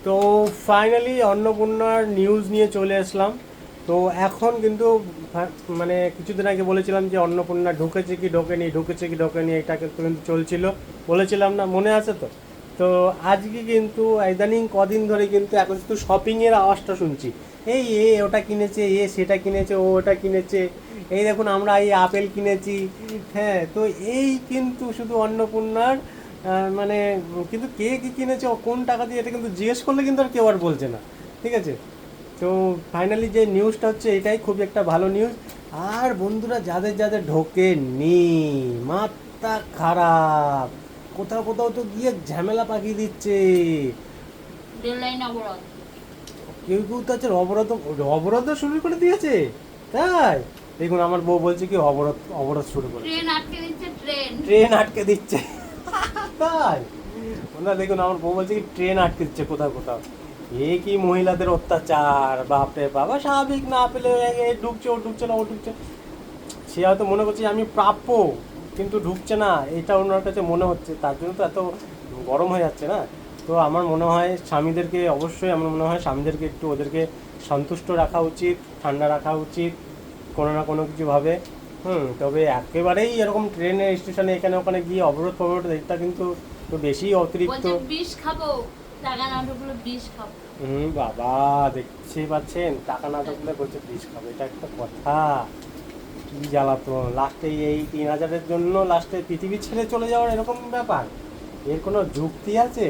তো ফাইনালি অন্নপূর্ণার নিউজ নিয়ে চলে আসলাম। তো এখন কিন্তু মানে কিছুদিন আগে বলেছিলাম যে অন্নপূর্ণা ঢুকেছে কি ঢোকেনি, ঢুকেছে কি ঢোকেনি, এটা কিন্তু চলছিল, বলেছিলাম না, মনে আছে তো? তো আজকে কিন্তু ইদানিং কদিন ধরে কিন্তু এখন শুধু শপিংয়ের আওয়াজটা শুনছি। এই ওটা কিনেছে, সেটা কিনেছে, ও ওটা কিনেছে, এই দেখুন আমরা এই আপেল কিনেছি। হ্যাঁ, তো এই কিন্তু শুধু অন্নপূর্ণার মানে কিন্তু কে কী কিনেছে, ও কোন টাকা দিয়ে, এটা কিন্তু জিজ্ঞেস করলে কিন্তু আর কেউ আর বলছে না। ঠিক আছে? তো ফাইনালি যে নিউজটা হচ্ছে এটাই খুব একটা ভালো নিউজ। আর বন্ধুরা, যাদের যাদের ঢোকেনি, মাথা খারাপ, কোথাও কোথাও তো গিয়ে ঝামেলা পাকিয়ে দিচ্ছে। রেল লাইন অবরোধ। কেউ কেউ তো আছে অবরোধ, অবরোধ শুরু করে দিয়েছে। তাই দেখুন, আমার বউ বলছে কি অবরোধ অবরোধ শুরু করেছে, ট্রেন আটকে দিচ্ছে, ট্রেন। ট্রেন আটকে দিচ্ছে। তাই বন্ধুরা দেখুন, আমার বউ বলছে কি ট্রেন আটকে দিচ্ছে কোথাও কোথাও। এ কি মহিলাদের অত্যাচার, বাপরে বাবা! স্বাভাবিক না পেলে এ ঢুকছে, ও ঢুকছে না, ও ঢুকছে। সে হয়তো মনে করছে যে আমি প্রাপ্য, কিন্তু ঢুকছে না, এটা ওনার কাছে মনে হচ্ছে, তার জন্য তো এত গরম হয়ে যাচ্ছে না। তো আমার মনে হয় স্বামীদেরকে, অবশ্যই আমার মনে হয় স্বামীদেরকে একটু ওদেরকে সন্তুষ্ট রাখা উচিত, ঠান্ডা রাখা উচিত কোনো না কোনো কিছুভাবে। তবে একেবারেই এরকম ট্রেনের স্টেশনে এখানে ওখানে গিয়ে অবরোধ ফবরোধ, এটা কিন্তু একটু বেশি অতিরিক্ত। বলছে বিষ খাবো, টাকা না ঢুকলো বিষ খাবো। বাবা, দেখছি পাচ্ছেন, টাকা না থাকলে বলছে বিষ খাবে, এটা একটা কথা? কি জ্বালাতন! লাস্টে এই 3,000-এর জন্য লাস্টে পৃথিবী ছেড়ে চলে যাওয়ার এরকম ব্যাপার, এর কোনো যুক্তি আছে?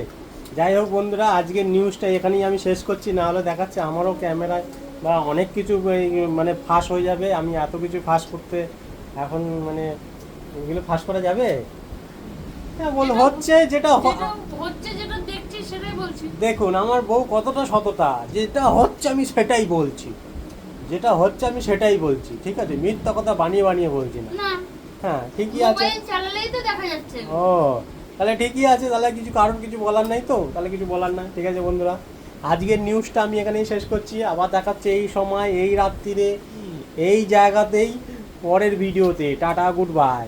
যাই হোক বন্ধুরা, আজকের নিউজটা এখানেই আমি শেষ করছি, না হলে দেখাচ্ছে আমারও ক্যামেরায় বা অনেক কিছু মানে ফাঁস হয়ে যাবে। আমি এত কিছু ফাঁস করতে এখন মানে এগুলো ফাঁস করা যাবে? হ্যাঁ, হচ্ছে যেটা যেটা হচ্ছে, যেটা দেখছি সেটাই বলছি। দেখুন আমার বউ কতটা সততা, যেটা হচ্ছে আমি সেটাই বলছি, যেটা হচ্ছে আমি সেটাই বলছি, ঠিক আছে? মিথ্যা কথা বানিয়ে বানিয়ে বলছি না। না, হ্যাঁ, ঠিকই আছে। মোবাইল চালালেই তো দেখা যাচ্ছে। ও, তাহলে ঠিকই আছে, তাহলে কিছু কারোর কিছু বলার নাই তো, তাহলে কিছু বলার নাই। ঠিক আছে বন্ধুরা, আজকের নিউজটা আমি এখানেই শেষ করছি। আবার দেখাচ্ছে এই সময়, এই রাত্রিরে, এই জায়গাতেই, পরের ভিডিওতে। Tata, good bye.